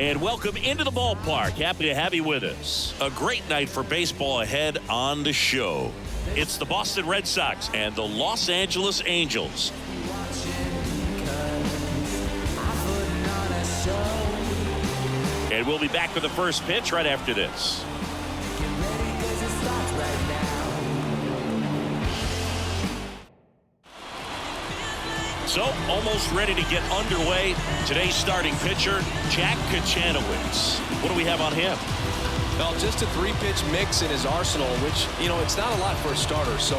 And welcome into the ballpark. Happy to have you with us. A great night for baseball ahead on the show. It's the Boston Red Sox and the Los Angeles Angels. And we'll be back with the first pitch right after this. So, almost ready to get underway. Today's starting pitcher, Jack Kachanowicz. What do we have on him? Well, just a three-pitch mix in his arsenal, which, it's not a lot for a starter. So,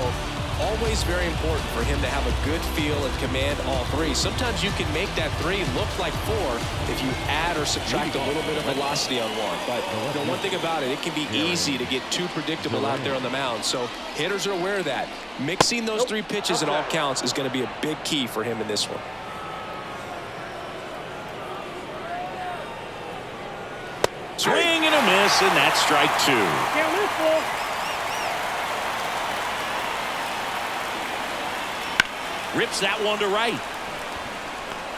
always very important for him to have a good feel and command all three. Sometimes you can make that three look like four if you add or subtract a little bit of velocity on one. But one thing about it can be easy to get too predictable out there on the mound. So hitters are aware of that. Mixing those three pitches in all counts is going to be a big key for him in this one. Swing and a miss, and that's strike two. Rips that one to right.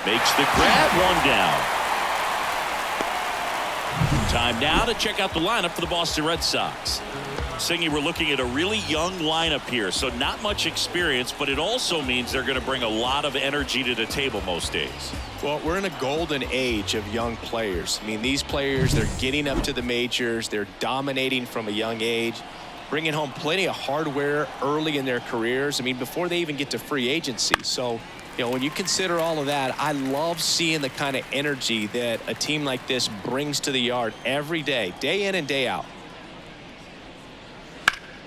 Makes the grab, one down. Time now to check out the lineup for the Boston Red Sox. Singy, we're looking at a really young lineup here, so not much experience, but it also means they're going to bring a lot of energy to the table most days. Well, we're in a golden age of young players. I mean, these players, they're getting up to the majors. They're dominating from a young age, bringing home plenty of hardware early in their careers. I mean, before they even get to free agency. So, when you consider all of that, I love seeing the kind of energy that a team like this brings to the yard every day in and day out.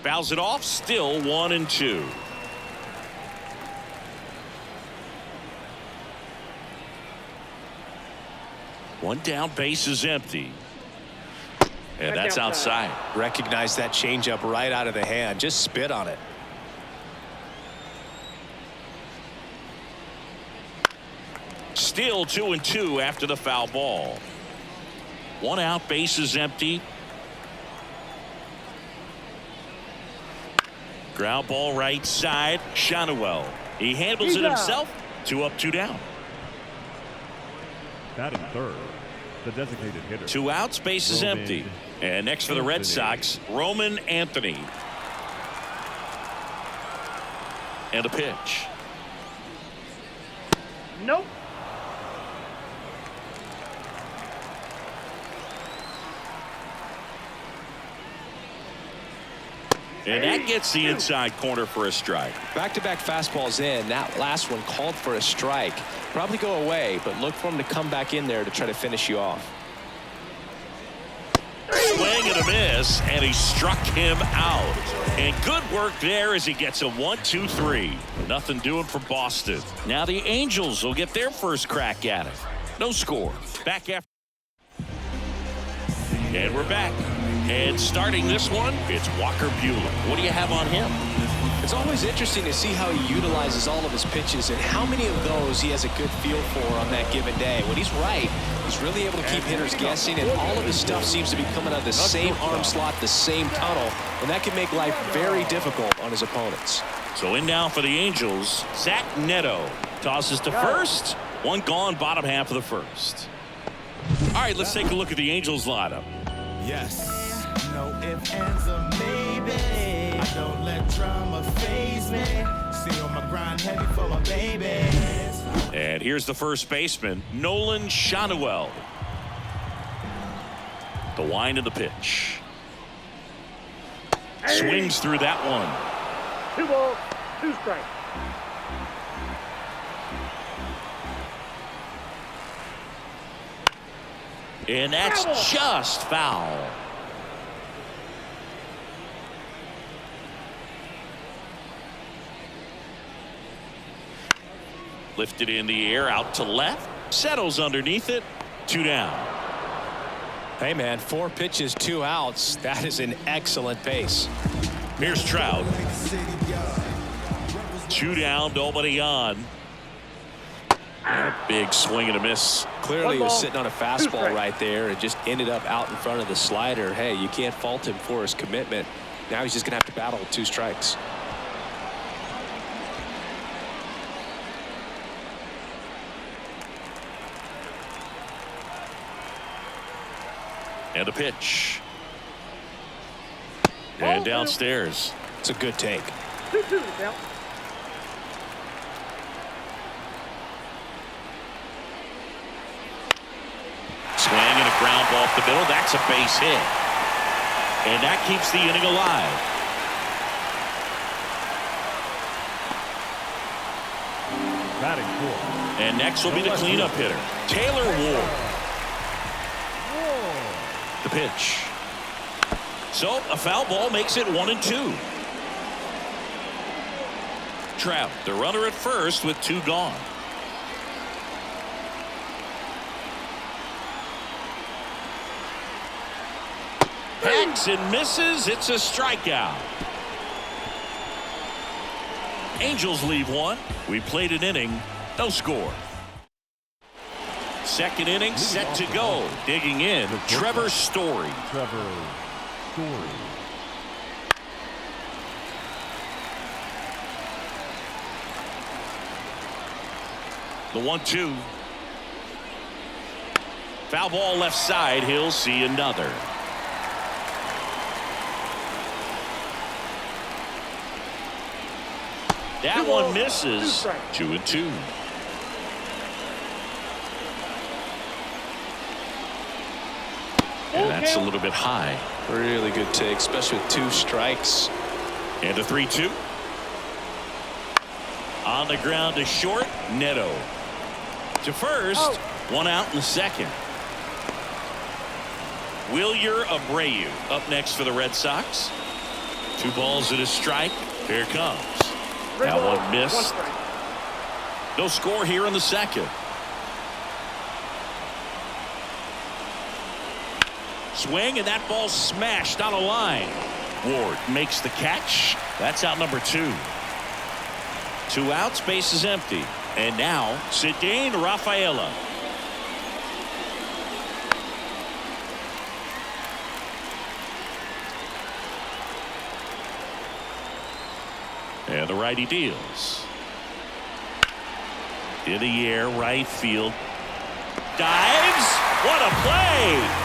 Fouls it off, still 1-2. One down, base is empty. And that's outside. Recognize that changeup right out of the hand. Just spit on it. Still 2-2 after the foul ball. One out, base is empty. Ground ball right side. Shonwell. He handles it himself. 2 up, 2 down. Batting third, the designated hitter. 2 outs, base is empty. And next for the Red Sox, Roman Anthony. And a pitch. Nope. And that gets the inside corner for a strike. Back-to-back fastballs in. That last one called for a strike. Probably go away, but look for him to come back in there to try to finish you off. Swing and a miss, and he struck him out. And good work there as he gets a 1-2-3. Nothing doing for Boston. Now the Angels will get their first crack at it. No score. Back after. And we're back. And starting this one, it's Walker Buehler. What do you have on him? It's always interesting to see how he utilizes all of his pitches and how many of those he has a good feel for on that given day. When he's right, he's really able to keep hitters guessing, and all of his stuff seems to be coming out of the same arm slot, the same tunnel, and that can make life very difficult on his opponents. So in now for the Angels, Zach Neto tosses to first. One gone, bottom half of the first. All right, let's take a look at the Angels lineup. Yes. No ifs, ands, or maybe. I don't let drama faze me. Stay on my grind heavy for my babies. And here's the first baseman, Nolan Shonwell. The wind of the pitch. Swings through that one. 2 balls, 2 strikes. And that's just foul. Lifted in the air, out to left. Settles underneath it. 2 down. Hey, man, 4 pitches, 2 outs. That is an excellent pace. Here's Trout. 2 down, nobody on. Big swing and a miss. Clearly he was sitting on a fastball right there and just ended up out in front of the slider. Hey, you can't fault him for his commitment. Now he's just going to have to battle with 2 strikes. And a pitch. And downstairs. It's a good take. 2-2 count. Swing and a ground ball off the middle. That's a base hit. And that keeps the inning alive. Batting fourth. And next will be the cleanup hitter, Taylor Ward. The pitch. So a foul ball makes it 1-2. Trout, the runner at first with 2 gone. Hacks and misses. It's a strikeout. Angels leave 1. We played an inning. No score. Second inning set to go. Digging in, Trevor Story. Trevor Story. The 1-2. Foul ball left side. He'll see another. That one misses. 2-2. And that's a little bit high. Really good take, especially with 2 strikes. And a 3-2. On the ground to short. Neto. To first. 1 out in the second. Wilyer Abreu up next for the Red Sox. 2 balls and a strike. Here it comes. That one missed. No score here in the second. Swing, and that ball smashed on a line. Ward makes the catch. That's out number 2. 2 outs, base is empty. And now Cedane Rafaela. And the righty deals. In the air, right field. Dives. What a play!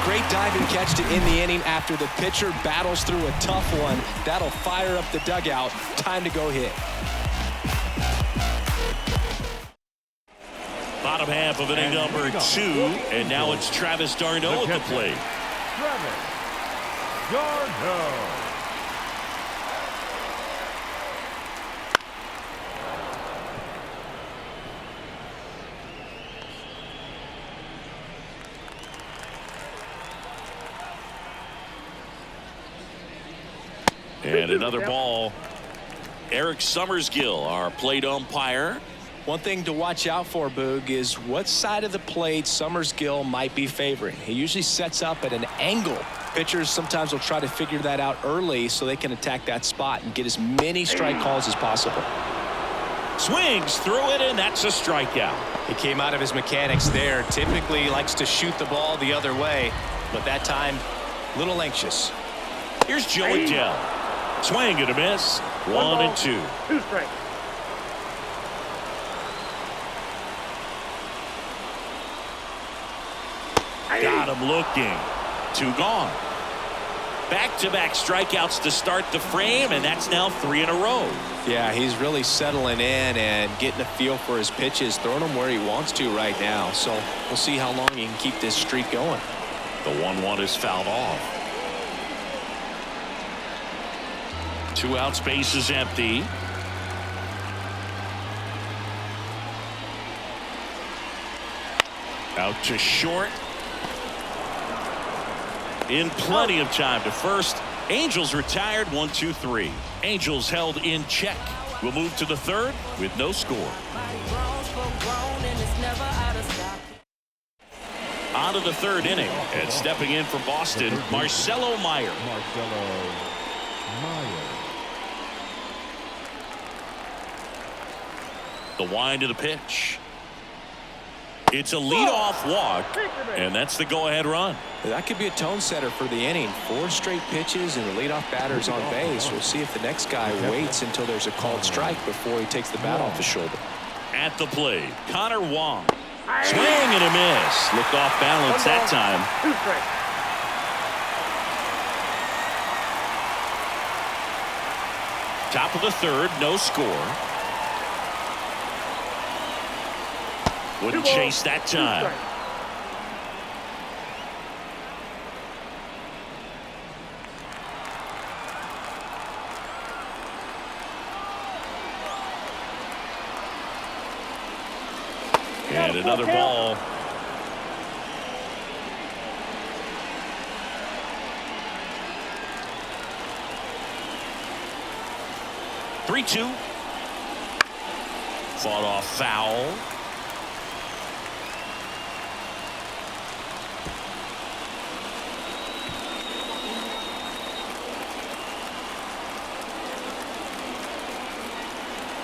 Great diving catch to end the inning after the pitcher battles through a tough one. That'll fire up the dugout. Time to go hit. Bottom half of inning number 2. And now it's Travis d'Arnaud at the plate. Travis d'Arnaud. And another ball. Eric Summersgill, our plate umpire. One thing to watch out for, Boog, is what side of the plate Summersgill might be favoring. He usually sets up at an angle. Pitchers sometimes will try to figure that out early so they can attack that spot and get as many strike calls as possible. Swings through it, and that's a strikeout. He came out of his mechanics there. Typically likes to shoot the ball the other way, but that time, a little anxious. Here's Joey Dell. Swing and a miss. 1-2. 2 strikes. Got him looking. 2 gone. Back-to-back strikeouts to start the frame, and that's now 3 in a row. Yeah, he's really settling in and getting a feel for his pitches, throwing them where he wants to right now. So we'll see how long he can keep this streak going. The 1-1 is fouled off. 2 outs, base is empty. Out to short. In plenty of time to first. Angels retired. 1-2-3. Angels held in check. We'll move to the third with no score. On to the third inning, and stepping in for Boston, Marcelo Meyer. The wind of the pitch. It's a leadoff walk, and that's the go-ahead run. That could be a tone setter for the inning. 4 straight pitches and the leadoff batter's on base. We'll see if the next guy waits until there's a called strike before he takes the bat off his shoulder. At the plate, Connor Wong. Swing and a miss. Looked off balance that time. 2 strikes. Top of the third, no score. Wouldn't 2 balls, chase that 2 time. strikes. And another ball. Three-two. Fought off foul.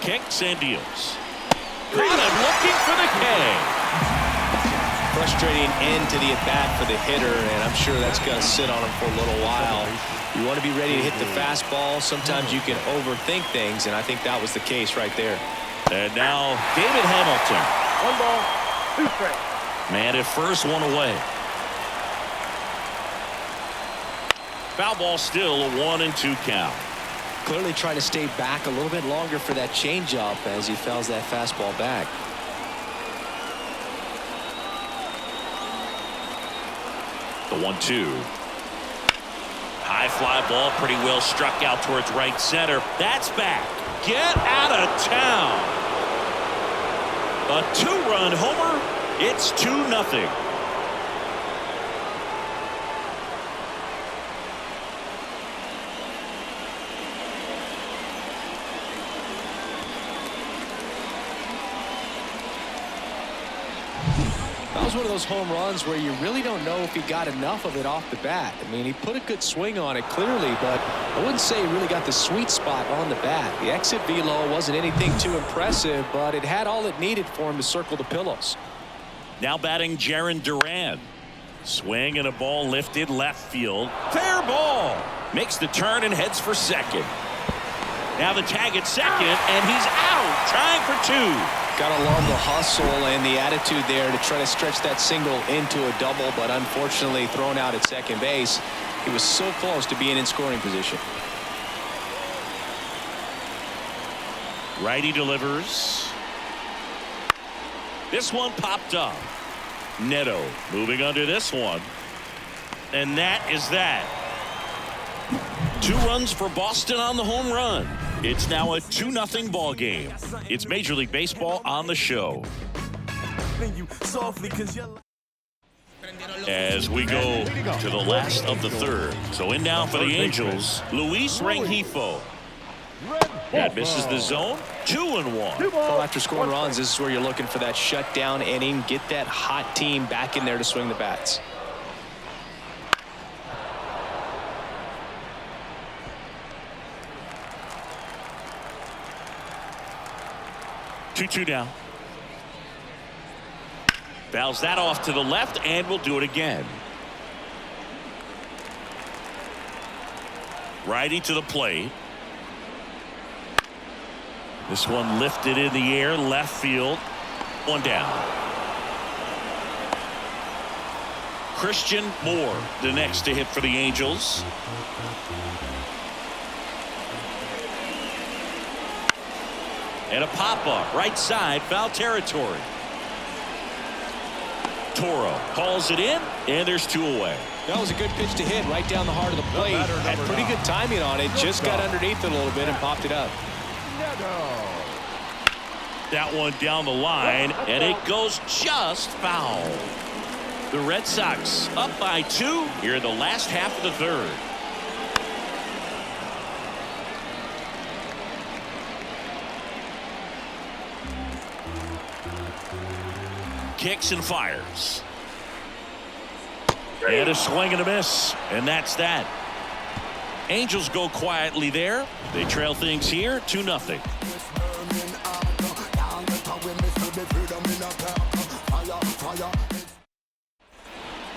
Kicks and deals. Caught him looking for the K. Frustrating end to the at-bat for the hitter, and I'm sure that's going to sit on him for a little while. You want to be ready to hit the fastball. Sometimes you can overthink things, and I think that was the case right there. And now David Hamilton. 1 ball, 2 strikes. Man at first, one away. Foul ball, still a 1-2 count. Clearly trying to stay back a little bit longer for that changeup as he fouls that fastball back. The 1-2. High fly ball, pretty well struck out towards right center. That's back. Get out of town. A 2-run homer. It's 2-0. That was one of those home runs where you really don't know if he got enough of it off the bat. I mean, he put a good swing on it clearly, but I wouldn't say he really got the sweet spot on the bat. The exit velo wasn't anything too impressive, but it had all it needed for him to circle the pillows. Now batting Jarren Duran. Swing and a ball lifted left field. Fair ball. Makes the turn and heads for second. Now the tag at second, and he's out. Trying for 2. Gotta love the hustle and the attitude there to try to stretch that single into a double, but unfortunately thrown out at second base. He was so close to being in scoring position. Righty delivers. This one popped up. Neto moving under this one. And that is that. 2 runs for Boston on the home run. It's now a 2-0 ball game. It's Major League Baseball on the show. As we go to the last of the third. So in now for the Angels, Luis Rengifo. That misses the zone. 2-1. Well, after scoring runs, this is where you're looking for that shutdown inning. Get that hot team back in there to swing the bats. Two now. Fouls that off to the left, and we'll do it again. Righty to the plate. This one lifted in the air, left field. 1 down. Christian Moore, the next to hit for the Angels. And a pop-up, right side, foul territory. Toro calls it in, and there's 2 away. That was a good pitch to hit right down the heart of the plate. Had pretty good timing on it. Just got underneath it a little bit and popped it up. That one down the line, and it goes just foul. The Red Sox up by 2 here in the last half of the third. Kicks and fires. And a swing and a miss. And that's that. Angels go quietly there. They trail things here 2-0.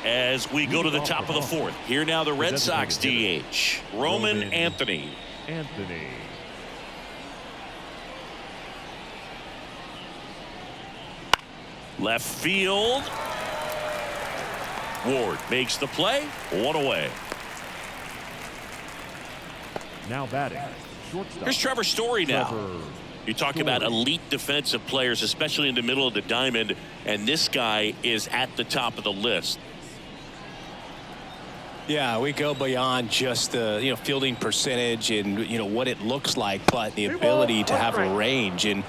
As we go to the top of the fourth. Here now the Red Sox DH. Roman Anthony. Left field. Ward makes the play. One away. Now batting. Shortstop. Here's Trevor Story now. Trevor You talk Story. about elite defensive players, especially in the middle of the diamond, and this guy is at the top of the list. Yeah, we go beyond just the fielding percentage and what it looks like, but the ability to have a range and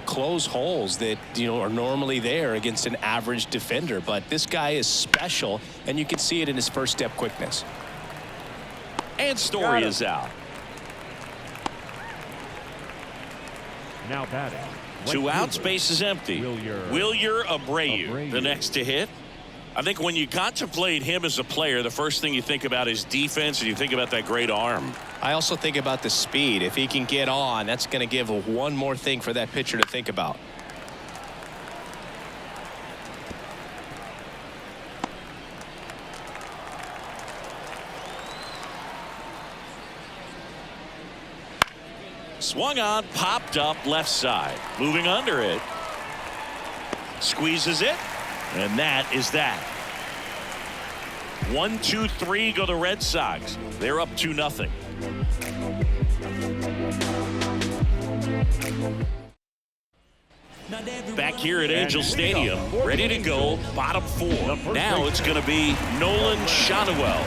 close holes that are normally there against an average defender. But this guy is special, and you can see it in his first step quickness. And Story is out. Now batting. Two Right outs, fielder. base is empty. Wilyer Abreu, the next to hit. I think when you contemplate him as a player, the first thing you think about is defense, and you think about that great arm. I also think about the speed. If he can get on, that's going to give one more thing for that pitcher to think about. Swung on, popped up left side. Moving under it. Squeezes it. And that is that. 1-2-3 go the Red Sox. They're up 2-0. Back here at Angel Stadium, ready to go, bottom four. Now it's going to be Nolan Shotwell.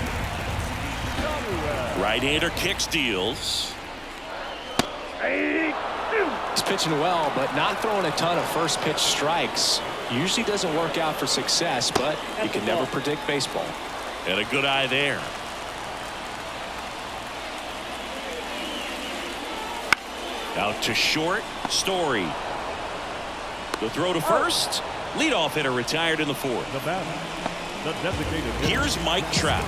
Right-hander kicks, deals. He's pitching well, but not throwing a ton of first pitch strikes. Usually doesn't work out for success, but you can never predict baseball. And a good eye there. Out to short, Story. The throw to first. Leadoff hitter retired in the fourth. The batter. The designated hitter. Here's Mike Trout.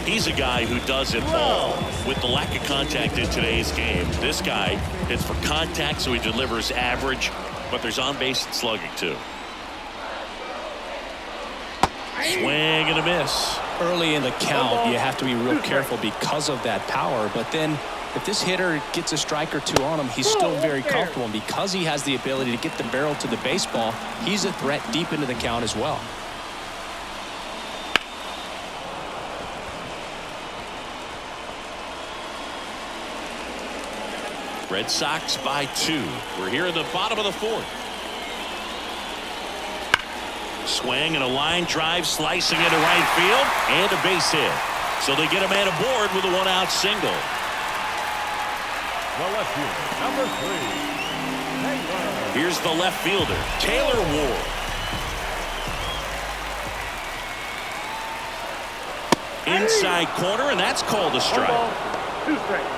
He's a guy who does it all. With the lack of contact in today's game, this guy hits for contact, so he delivers average, but there's on-base and slugging too. Swing and a miss. Early in the count, you have to be real careful because of that power, but then if this hitter gets a strike or two on him, he's still very comfortable, and because he has the ability to get the barrel to the baseball, he's a threat deep into the count as well. Red Sox by 2. We're here in the bottom of the fourth. Swing and a line drive slicing into right field and a base hit. So they get a man aboard with a one-out single. The left fielder, number 3. Taylor. Here's the left fielder, Taylor Ward. Inside corner, and that's called a strike. 2 strikes.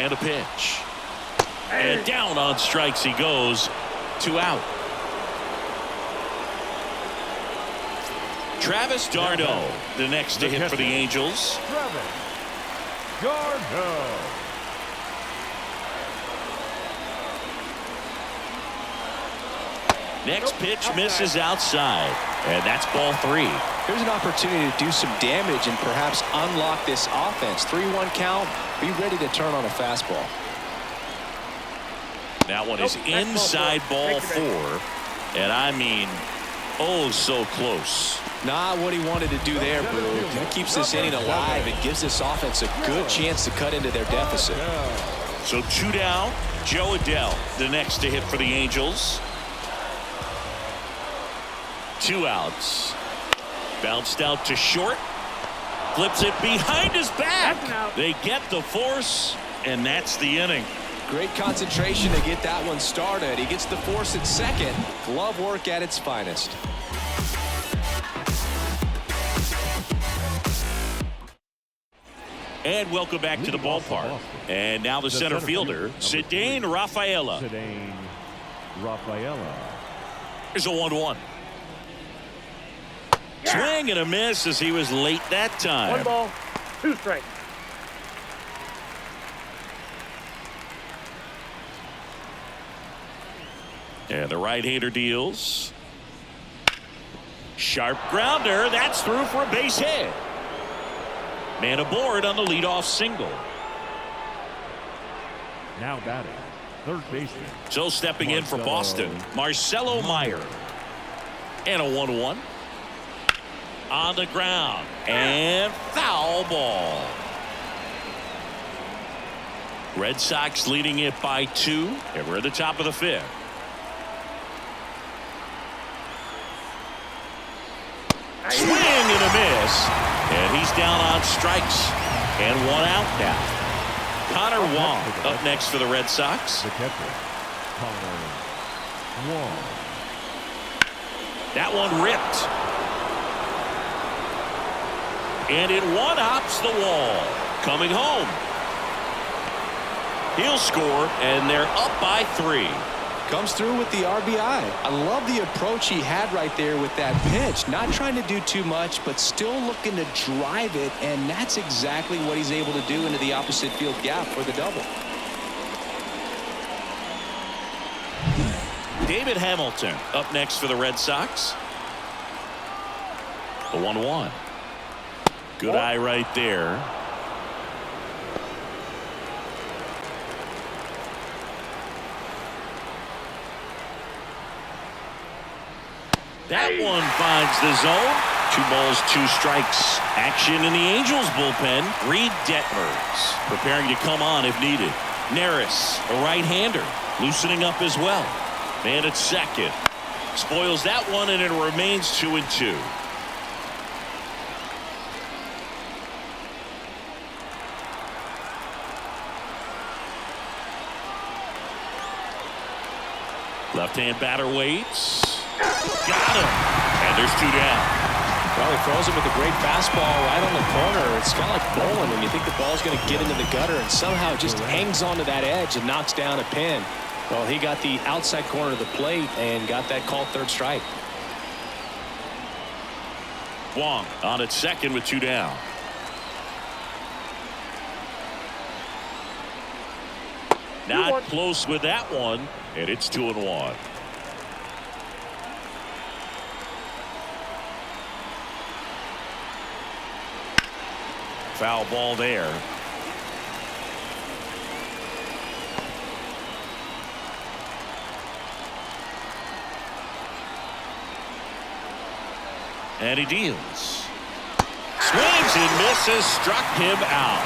And a pitch. And down on strikes he goes. 2 out. Travis d'Arnaud, the next to hit for the Angels. Travis d'Arnaud. Next pitch misses outside. And that's ball 3. Here's an opportunity to do some damage and perhaps unlock this offense. 3-1 count. Be ready to turn on a fastball. That one is inside ball 4. And I mean, oh, so close. Not what he wanted to do there, Boo. That keeps this inning alive and gives this offense a good chance to cut into their deficit. So 2 down. Joe Adell, the next to hit for the Angels. 2 outs. Bounced out to short. Flips it behind his back. They get the force, and that's the inning. Great concentration to get that one started. He gets the force at second. Glove work at its finest. And welcome back to the ballpark. And now the center fielder, Cedane Rafaela. Cedane Rafaela. Here's a 1-1. Swing and a miss as he was late that time. 1 ball, 2 strikes. And the right-hander deals. Sharp grounder. That's through for a base hit. Man aboard on the leadoff single. Now batting, third baseman. So stepping in for Boston, Marcelo Meyer. And a 1-1. On the ground. And foul ball. Red Sox leading it by 2. And we're at the top of the 5th. Swing and a miss. And he's down on strikes. And 1 out now. Connor Wong up next for the Red Sox. The catcher, Connor Wong. That one ripped. And it one-hops the wall. Coming home. He'll score, and they're up by 3. Comes through with the RBI. I love the approach he had right there with that pitch. Not trying to do too much, but still looking to drive it, and that's exactly what he's able to do into the opposite field gap for the double. David Hamilton up next for the Red Sox. The 1-1. Good eye right there. That one finds the zone. 2 balls, 2 strikes. Action in the Angels bullpen. Reed Detmers preparing to come on if needed. Neris, a right-hander, loosening up as well. Man at second. Spoils that one, and it remains 2-2. Left-hand batter waits. Got him. And there's 2 down. Well, he throws him with a great fastball right on the corner. It's kind of like bowling when you think the ball's going to get into the gutter, and somehow it just hangs onto that edge and knocks down a pin. Well, he got the outside corner of the plate and got that called 3rd strike. Wong on at second with 2 down. Not close with that one, and it's 2-1. Foul ball there. And he deals. Swings and misses. Struck him out.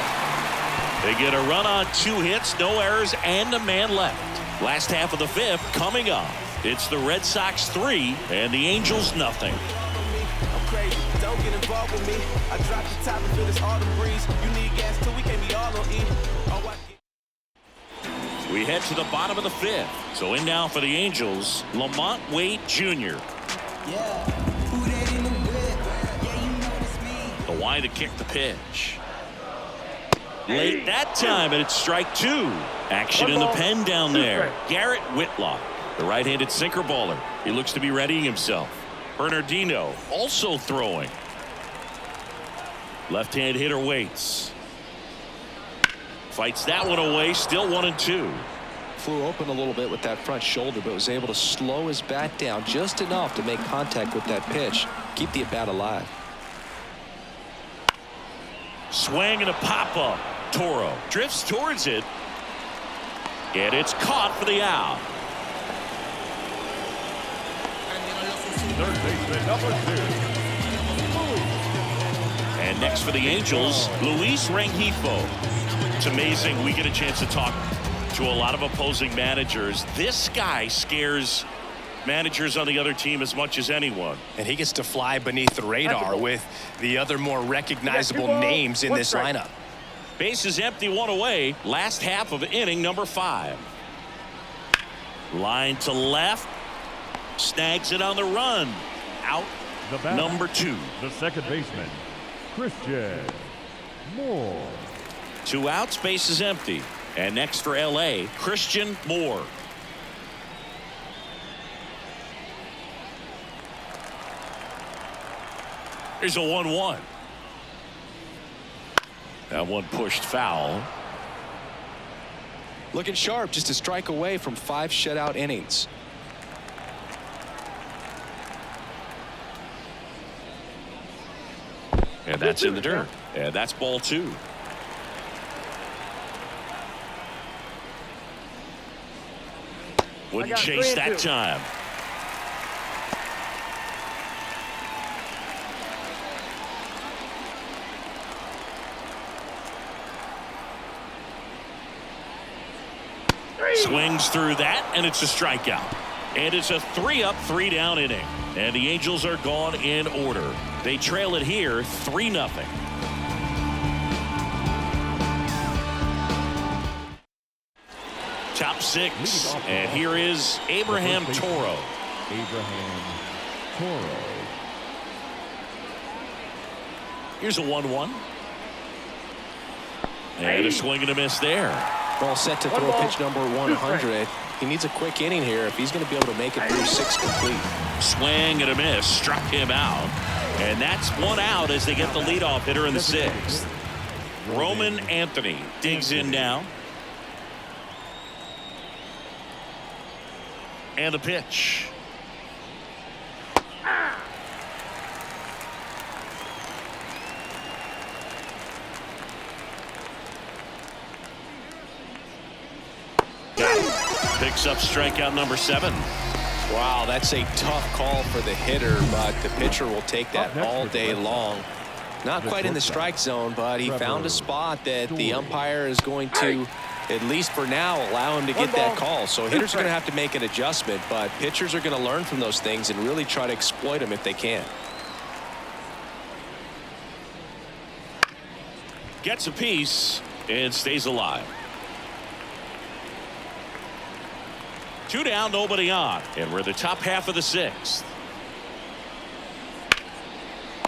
They get a run on 2 hits, no errors, and a man left. Last half of the 5th coming up. It's the Red Sox 3 and the Angels nothing. I'm crazy, don't get involved with me. I drop the top and feel this autumn breeze. You need gas too, we can't be all on E. We head to the bottom of the 5th. So in now for the Angels, Lamont Wade Jr. The wide to kick the pitch. Late that time, and it's strike 2. Action in the pen down there. Garrett Whitlock, the right-handed sinker baller. He looks to be readying himself. Bernardino also throwing. Left-hand hitter waits. Fights that one away. Still 1-2. Flew open a little bit with that front shoulder, but was able to slow his bat down just enough to make contact with that pitch. Keep the at-bat alive. Swing and a pop-up. Toro drifts towards it. And it's caught for the out. Third baseman, number 2. And next for the Angels, Luis Rengifo. It's amazing we get a chance to talk to a lot of opposing managers. This guy scares managers on the other team as much as anyone. And he gets to fly beneath the radar with the other more recognizable names in this lineup. Base is empty, 1 away. Last half of inning number 5. Line to left. Snags it on the run. Out The batter, number 2. the second baseman, Christian Moore. 2 outs, base is empty. And next for LA, Christian Moore. Here's a 1-1. That one pushed foul. Looking sharp, just a strike away from 5 shutout innings. And that's in the dirt. And that's ball 2. Wouldn't chase that time. Swings through that, and it's a strikeout. And it's a 3-up, 3-down inning. And the Angels are gone in order. They trail it here 3-0. Top 6. And here is Abraham Toro. Abraham Toro. Here's a 1-1. And a swing and a miss there. All set to throw pitch number 100. He needs a quick inning here if he's going to be able to make it through 6 complete. Swing and a miss, struck him out. And that's 1 out as they get the leadoff hitter in the 6th. Roman Anthony digs in now. And the pitch. Picks up strikeout number 7. Wow, that's a tough call for the hitter, but the pitcher will take that all day long. Not quite in the strike zone, but he found a spot that the umpire is going to, at least for now, allow him to get that call. So hitters are going to have to make an adjustment, but pitchers are going to learn from those things and really try to exploit them if they can. Gets a piece and stays alive. 2 down, nobody on. And we're the top half of the 6th.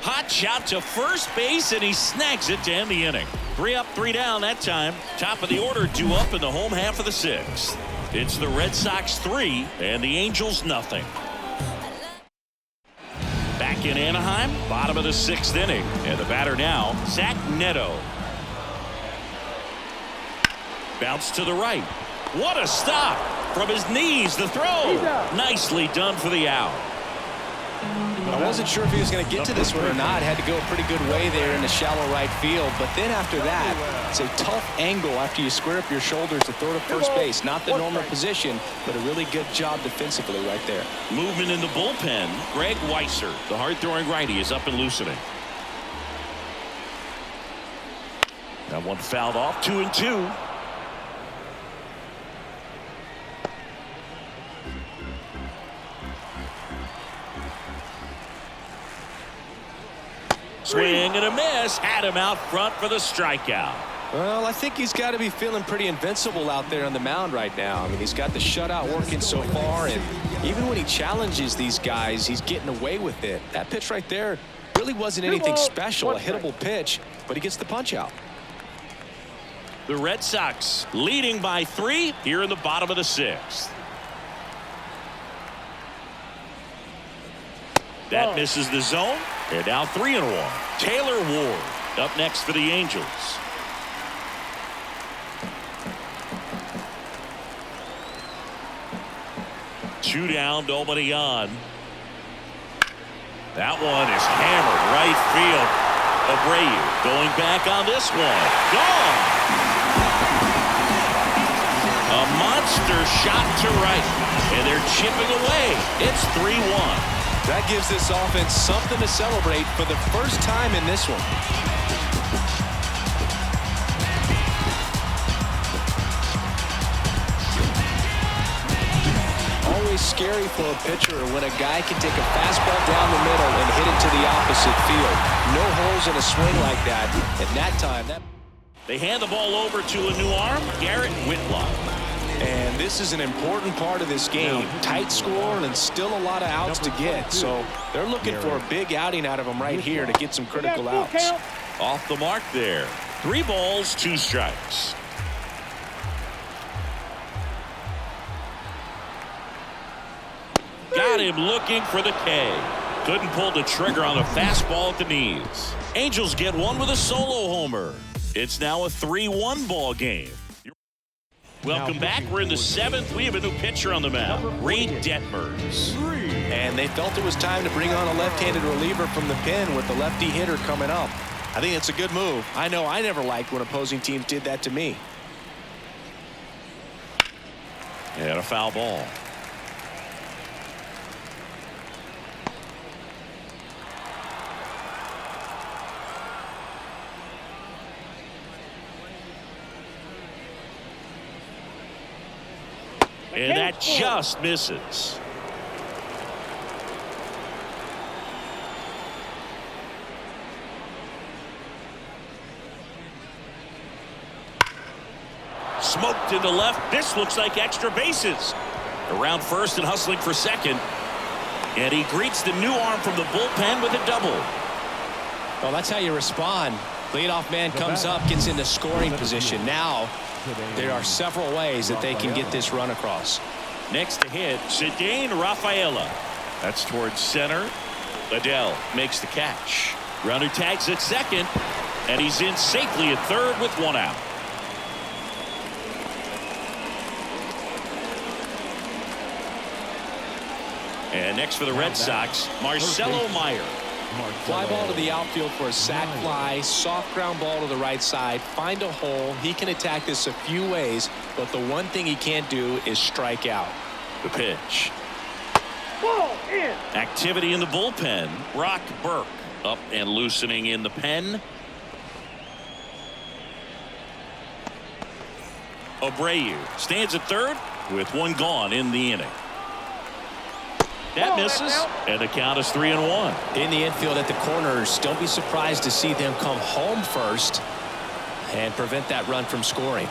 Hot shot to first base, and he snags it to end the inning. 3 up, 3 down that time. Top of the order, 2 up in the home half of the 6th. It's the Red Sox 3 and the Angels nothing. Back in Anaheim, bottom of the 6th inning. And the batter now, Zach Neto. Bounce to the right. What a stop. From his knees, the throw. Nicely done for the out. I wasn't sure if he was going to get to this one or not. Had to go a pretty good way there in the shallow right field. But then after that, it's a tough angle after you square up your shoulders to throw to first base. Not the normal position, but a really good job defensively right there. Movement in the bullpen. Greg Weiser, the hard-throwing righty, is up and loosening. That one fouled off. 2-2. Swing and a miss. Had him out front for the strikeout. Well, I think he's got to be feeling pretty invincible out there on the mound right now. I mean, he's got the shutout working so far, and even when he challenges these guys, he's getting away with it. That pitch right there really wasn't anything special, a hittable pitch, but he gets the punch out. The Red Sox leading by 3 here in the bottom of the 6th. That misses the zone. And now 3-1. Taylor Ward up next for the Angels. Two down, nobody on. That one is hammered right field. Abreu going back on this one. Gone. A monster shot to right. And they're chipping away. It's 3-1. That gives this offense something to celebrate for the first time in this one. Always scary for a pitcher when a guy can take a fastball down the middle and hit it to the opposite field. No holes in a swing like that. And that time, they hand the ball over to a new arm, Garrett Whitlock. And this is an important part of this game. Tight score and still a lot of outs to get. So they're looking for a big outing out of him right here to get some critical outs. Off the mark there. 3 balls, 2 strikes. Got him looking for the K. Couldn't pull the trigger on a fastball at the knees. Angels get one with a solo homer. It's now a 3-1 ball game. Welcome back. We're in the 7th. We have a new pitcher on the mound, Reed Detmers. And they felt it was time to bring on a left-handed reliever from the pen with the lefty hitter coming up. I think it's a good move. I know I never liked when opposing teams did that to me. And a foul ball. And that just misses. Smoked into left. This looks like extra bases. Around first and hustling for second. And he greets the new arm from the bullpen with a double. Well, that's how you respond. Leadoff man comes up, gets into scoring position. Now there are several ways that they can get this run across. Next to hit, Cedane Rafaela. That's towards center. Liddell makes the catch. Runner tags at second, and he's in safely at third with one out. And next for the Red Sox, Marcelo Meyer. Fly ball to the outfield for a sac fly. Soft ground ball to the right side. Find a hole. He can attack this a few ways, but the one thing he can't do is strike out. The pitch. Ball in. Activity in the bullpen. Brock Burke up and loosening in the pen. Abreu stands at third with one gone in the inning. That misses, and the count is 3-1. In the infield at the corners, don't be surprised to see them come home first and prevent that run from scoring.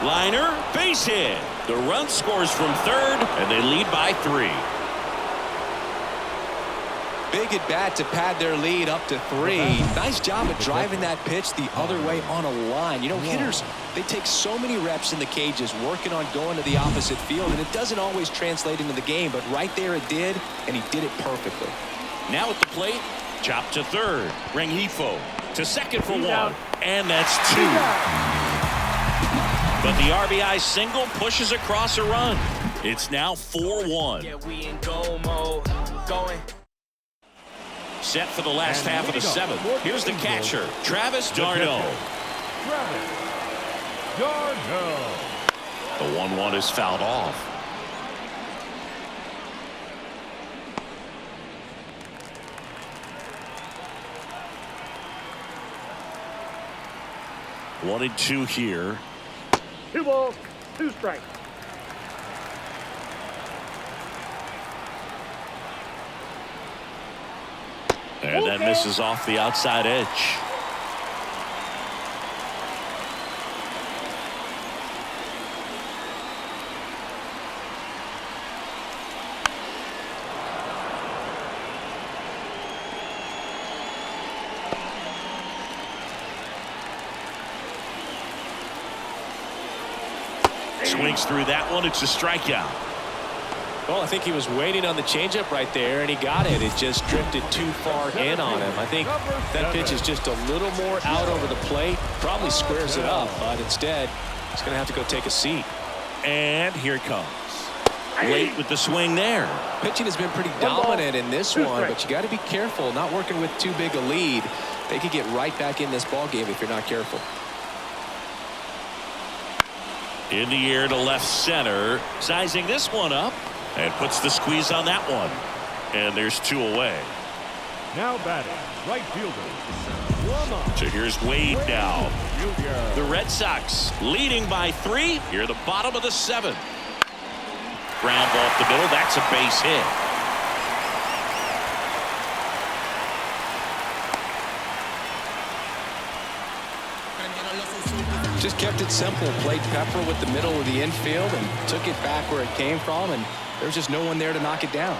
Liner, base hit. The run scores from third, and they lead by 3. Big at bat to pad their lead up to 3. Nice job of driving that pitch the other way on a line. You know, hitters, they take so many reps in the cages working on going to the opposite field, and it doesn't always translate into the game, but right there it did, and he did it perfectly. Now at the plate, chop to third. Rengifo to second for one, and that's 2. But the RBI single pushes across a run. It's now 4-1. Yeah, we in goal mode. Going. Set for the last half of the 7th. Here's the catcher, Travis d'Arnaud. Travis d'Arnaud. The 1-1 is fouled off. One and 2 here. 2 balls, 2 strikes. And that misses off the outside edge. Swings through that one. It's a strikeout. Well, I think he was waiting on the changeup right there, and he got it. It just drifted too far in on him. I think that pitch is just a little more out over the plate. Probably squares it up, but instead, he's going to have to go take a seat. And here it comes. Late with the swing there. Pitching has been pretty dominant in this one, but you got to be careful. Not working with too big a lead. They could get right back in this ball game if you're not careful. In the air to left center. Sizing this one up. And puts the squeeze on that one. And there's 2 away. Now batting, right fielder. So here's Wade now. The Red Sox leading by 3. Here at the bottom of the 7th. Ground ball up the middle. That's a base hit. Just kept it simple. Played pepper with the middle of the infield and took it back where it came from, and there's just no one there to knock it down.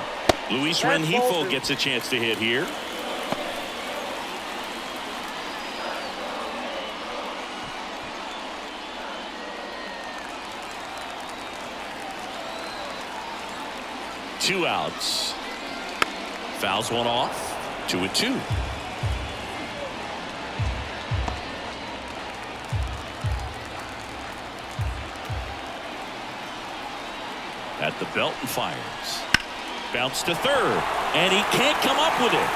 Luis Rengifo gets a chance to hit here. Two outs. Fouls one off. 2-2. At the belt and fires. Bounce to third. And he can't come up with it.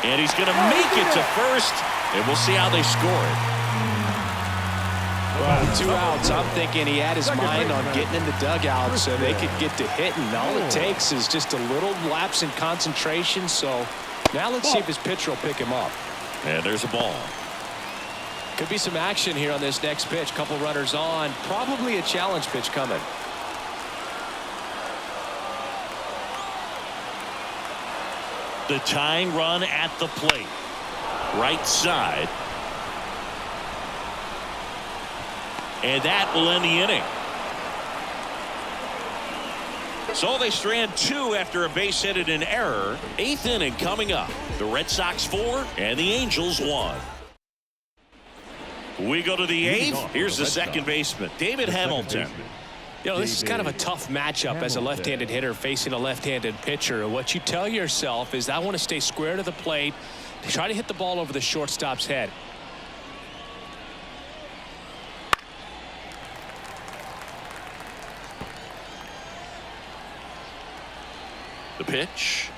And he's going to make it to first. And we'll see how they score it. Well, 2 outs, I'm thinking he had his mind on getting in the dugout so they could get to hitting. All it takes is just a little lapse in concentration. So now let's see if his pitcher will pick him up. And there's a ball. Could be some action here on this next pitch. Couple runners on. Probably a challenge pitch coming. The tying run at the plate. Right side. And that will end the inning. So they strand 2 after a base hit and an error. 8th inning coming up. The Red Sox 4 and the Angels 1. We go to the 8th. Here's the second baseman, David Hamilton. You know, this is kind of a tough matchup as a left-handed hitter facing a left-handed pitcher. What you tell yourself is I want to stay square to the plate, try to hit the ball over the shortstop's head. The pitch.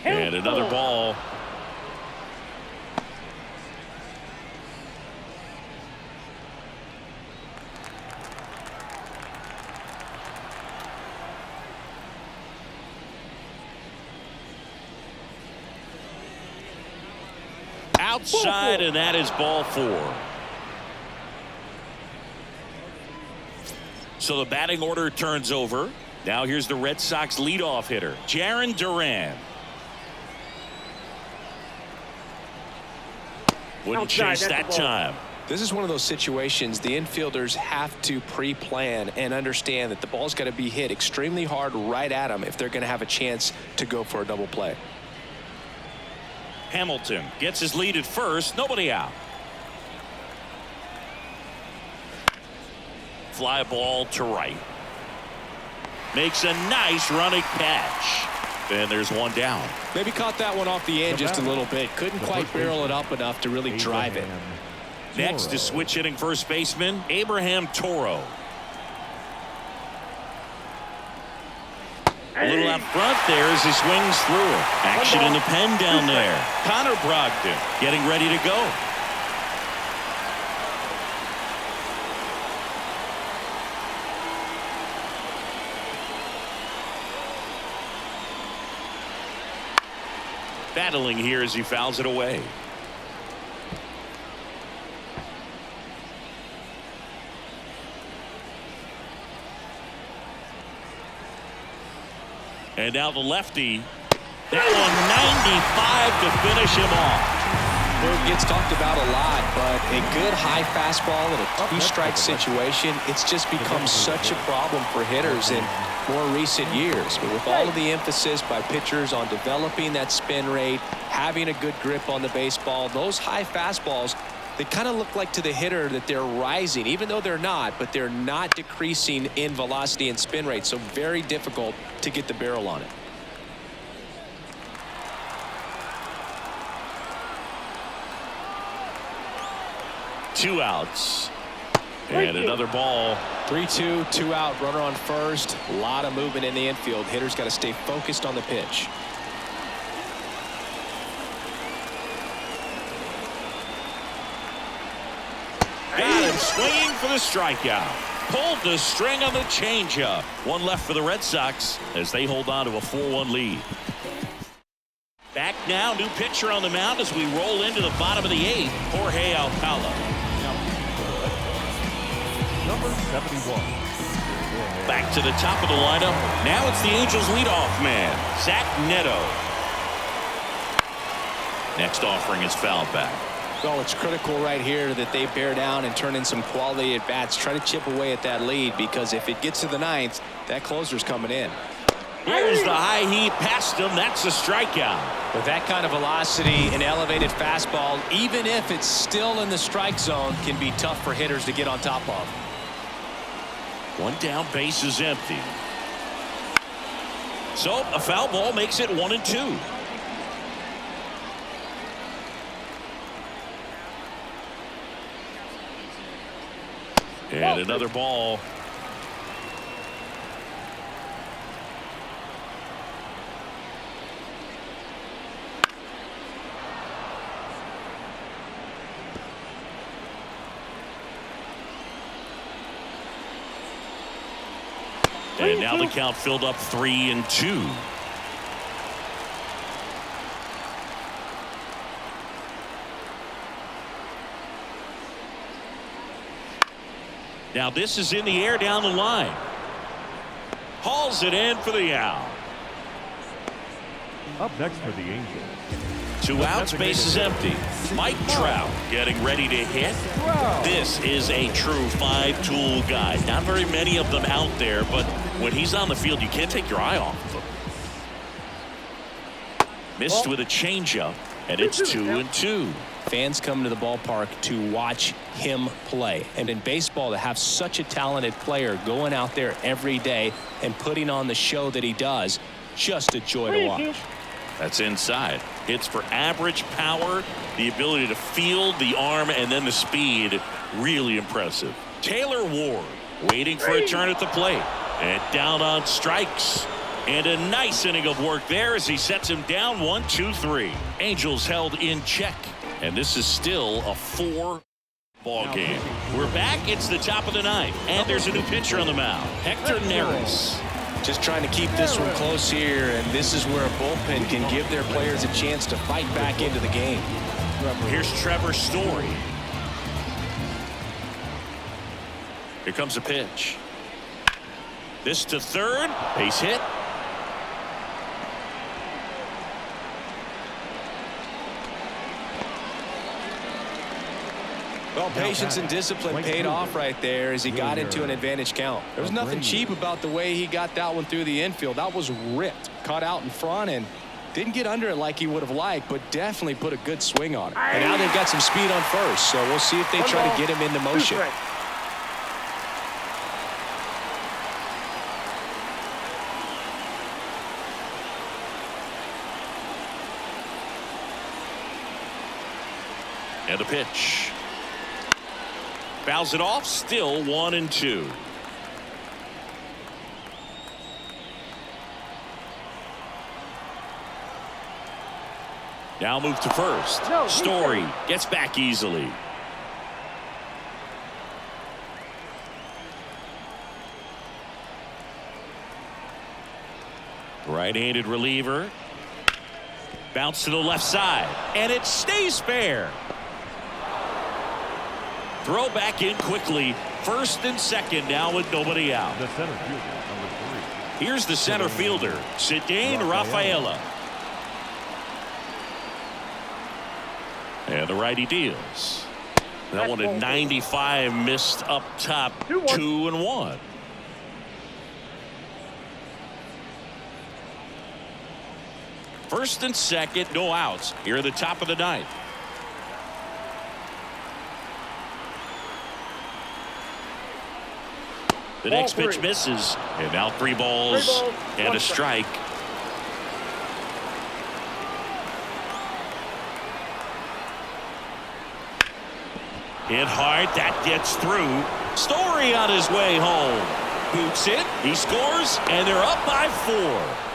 And another ball. Outside, and that is ball 4. So the batting order turns over. Now here's the Red Sox leadoff hitter, Jarren Duran. Wouldn't chase that time. This is one of those situations the infielders have to pre-plan and understand that the ball's got to be hit extremely hard right at them if they're going to have a chance to go for a double play. Hamilton gets his lead at first. Nobody out. Fly ball to right. Makes a nice running catch. And there's one down. Maybe caught that one off the end just a little bit. Couldn't quite barrel it up enough to really drive it. Next is switch hitting first baseman Abraham Toro. A little out front there as he swings through it. Action in the pen down there. Connor Brogdon getting ready to go. Battling here as he fouls it away. And now the lefty. That one 95 to finish him off. It gets talked about a lot, but a good high fastball in a 2-strike situation, it's just become such a problem for hitters in more recent years. But with all of the emphasis by pitchers on developing that spin rate, having a good grip on the baseball, those high fastballs, they kind of look like to the hitter that they're rising, even though they're not, but they're not decreasing in velocity and spin rate. So very difficult to get the barrel on it. Two outs. And another ball. 3-2, 2 out, runner on first. A lot of movement in the infield. Hitters got to stay focused on the pitch. Got him swinging for the strikeout. Pulled the string on the changeup. One left for the Red Sox as they hold on to a 4-1 lead. Back now, new pitcher on the mound as we roll into the bottom of the 8th. Jorge Alcala. Number 71. Back to the top of the lineup. Now it's the Angels leadoff man, Zach Neto. Next offering is fouled back. Well, it's critical right here that they bear down and turn in some quality at bats. Try to chip away at that lead, because if it gets to the 9th, that closer's coming in. Here's the high heat past him. That's a strikeout. With that kind of velocity, an elevated fastball, even if it's still in the strike zone, can be tough for hitters to get on top of. One down, base is empty. So a foul ball makes it 1-2. And another ball. And now the count filled up 3-2. Now this is in the air down the line. Hauls it in for the out. Up next for the Angels. 2 outs, base is empty. Mike Trout getting ready to hit. This is a true 5-tool guy. Not very many of them out there, but when he's on the field, you can't take your eye off of him. Missed with a changeup, and it's 2-2. Fans come to the ballpark to watch him play. And in baseball, to have such a talented player going out there every day and putting on the show that he does, just a joy to watch. That's inside. Hits for average power, the ability to field the arm, and then the speed. Really impressive. Taylor Ward waiting for a turn at the plate. And down on strikes. And a nice inning of work there as he sets him down 1-2-3. Angels held in check. And this is still a 4-ball game. We're back. It's the top of the ninth. And there's a new pitcher on the mound. Hector Neris. Just trying to keep this one close here, and this is where a bullpen can give their players a chance to fight back into the game. Here's Trevor Story. Here comes a pitch. This to third. Base hit. Well, patience and discipline paid off right there as he got into an advantage count. There was nothing cheap about the way he got that one through the infield. That was ripped, caught out in front, and didn't get under it like he would have liked, but definitely put a good swing on it. And now they've got some speed on first, so we'll see if they try to get him into motion. And the pitch. Fouls it off, still 1-2. Now move to first. Story gets back easily. Right-handed reliever. Bounce to the left side. And it stays fair. Throw back in quickly. First and second now with nobody out. The center fielder, number 3. Here's the center fielder, Cedane Rafaela. And the righty deals. That one at 95, missed up top, 2-1. First and second, no outs. Here at the top of the ninth. The next pitch misses. And now 3 balls and a strike. Hit hard. That gets through. Story on his way home. Boots it. He scores. And they're up by 4.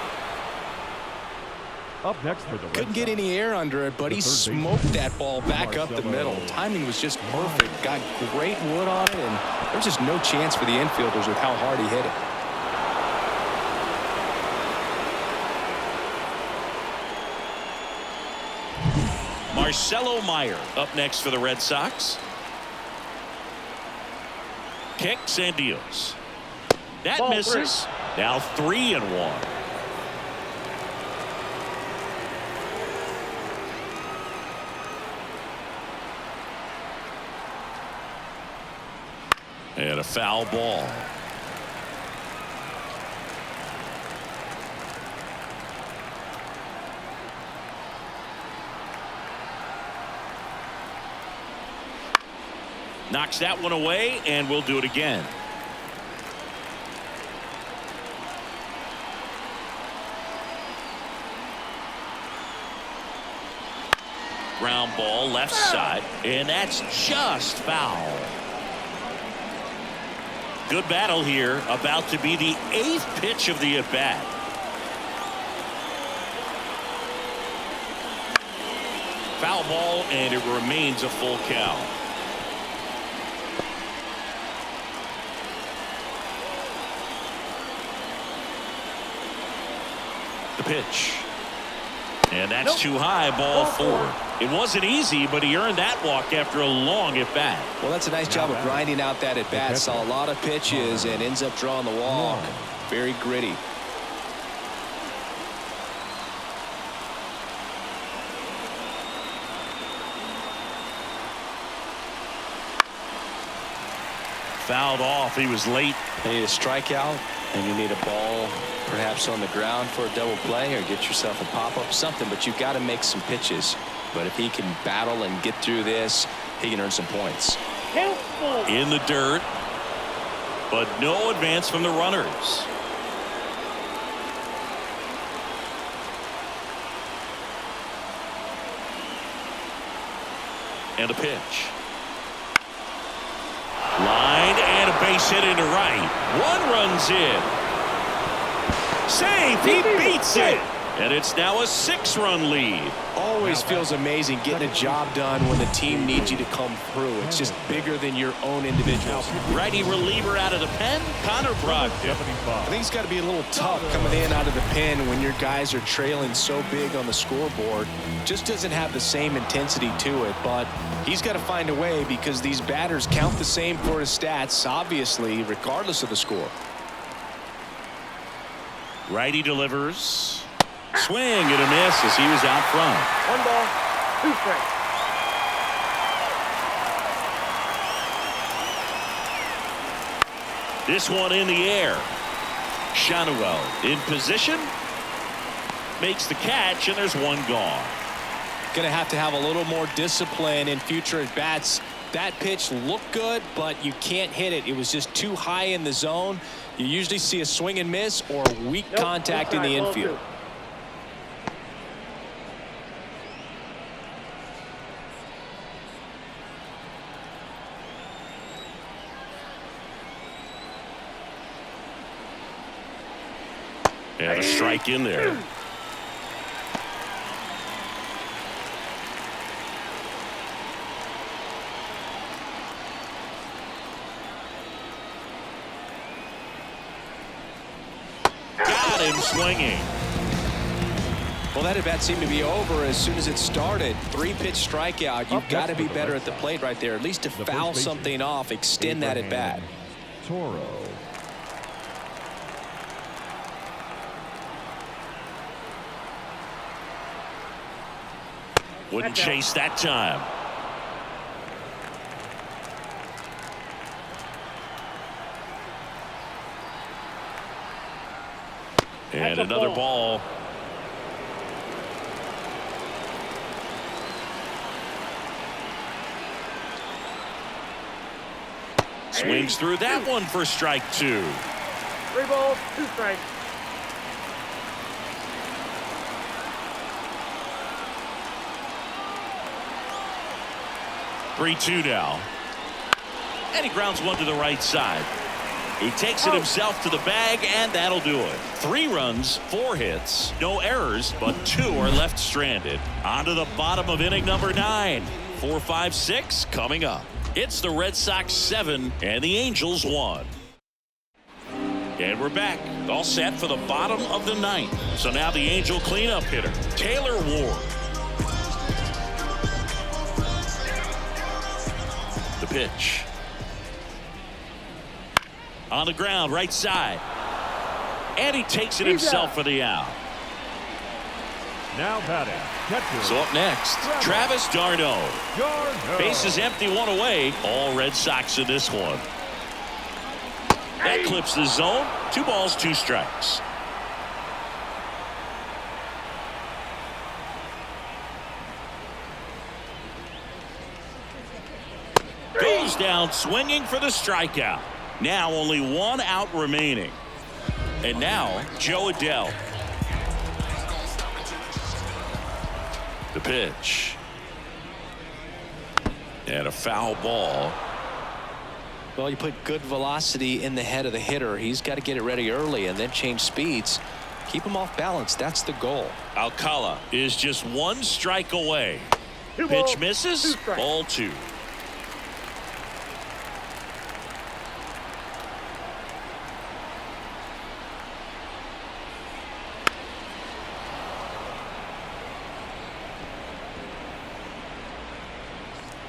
Up next for the Red Couldn't get Sox. any air under it, but he smoked that ball back up the middle. Timing was just perfect. Got great wood on it, and there's just no chance for the infielders with how hard he hit it. Marcelo Meyer up next for the Red Sox. Kicks and deals. That Ball misses. 3. Now 3-1. And a foul ball. Knocks that one away, and we'll do it again. Ground ball left side, and that's just foul. Good battle here. About to be the 8th pitch of the at-bat. Foul ball, and it remains a full count. The pitch. And that's too high, ball 4. It wasn't easy, but he earned that walk after a long at-bat. Well, that's a nice job of grinding out that at-bat. Saw a lot of pitches and ends up drawing the walk. Very gritty. Fouled off. He was late. You need a strikeout, and you need a ball perhaps on the ground for a double play, or get yourself a pop-up, something, but you've got to make some pitches. But if he can battle and get through this, he can earn some points. In the dirt, but no advance from the runners. And a pitch. Line and a base hit into right. 1 run's in. Save. He beats it. And it's now a 6-run lead. Always feels amazing getting a job done when the team needs you to come through. It's just bigger than your own individuals. Righty reliever out of the pen, Connor Brogdon. I think it's got to be a little tough coming in out of the pen when your guys are trailing so big on the scoreboard. Just doesn't have the same intensity to it, but he's got to find a way because these batters count the same for his stats, obviously, regardless of the score. Righty delivers. Swing and a miss as he was out front. 1 ball, 2 strikes. This one in the air. Shanuel in position. Makes the catch, and there's 1 gone. Going to have a little more discipline in future at bats. That pitch looked good, but you can't hit it. It was just too high in the zone. You usually see a swing and miss or weak contact in the infield. And a strike in there. Got him swinging. Well, that at-bat seemed to be over as soon as it started. 3-pitch strikeout. You've got to be better at the plate right there, at least to foul something off, extend that at-bat. Toro. Wouldn't chase that time. And another ball. Swings through that one for strike 2. 3 balls, 2 strikes. Three-2 now. And he grounds one to the right side. He takes it himself to the bag, and that'll do it. 3 runs, 4 hits, no errors, but 2 are left stranded. On to the bottom of inning number 9. 4, 5, 6 coming up. It's the Red Sox 7 and the Angels 1. And we're back, all set for the bottom of the 9th. So now the Angel cleanup hitter, Taylor Ward. The pitch. On the ground, right side. And he takes it himself for the out. Now batting, catcher. So up next, Travis d'Arnaud. Bases empty, 1 away. All Red Sox in this one. That clips the zone. 2 balls, 2 strikes. Goes down swinging for the strikeout. Now only 1 out remaining. And now Joe Adell. The pitch. And a foul ball. Well, you put good velocity in the head of the hitter. He's got to get it ready early and then change speeds. Keep him off balance. That's the goal. Alcala is just one strike away. Two Pitch balls, misses. 2 strikes. Ball 2.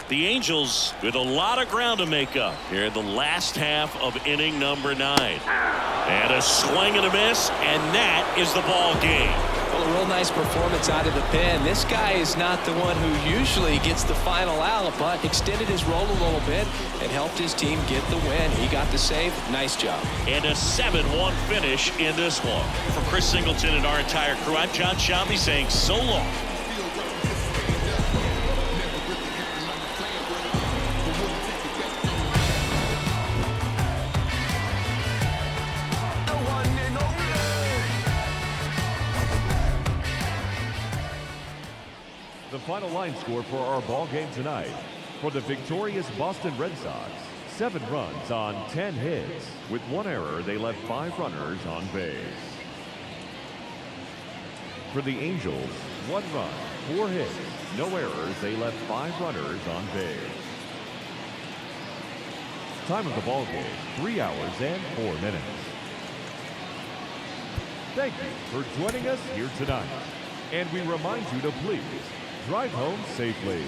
The Angels with a lot of ground to make up here in the last half of inning number 9. And a swing and a miss, and that is the ball game. Well, a real nice performance out of the pen. This guy is not the one who usually gets the final out, but extended his role a little bit and helped his team get the win. He got the save. Nice job. And a 7-1 finish in this one. For Chris Singleton and our entire crew, I'm John Shambi saying so long. The final line score for our ball game tonight. For the victorious Boston Red Sox, 7 runs on 10 hits. With 1 error, they left 5 runners on base. For the Angels, 1 run, 4 hits, no errors, they left 5 runners on base. Time of the ball game, 3 hours and 4 minutes. Thank you for joining us here tonight. And we remind you to please drive home safely.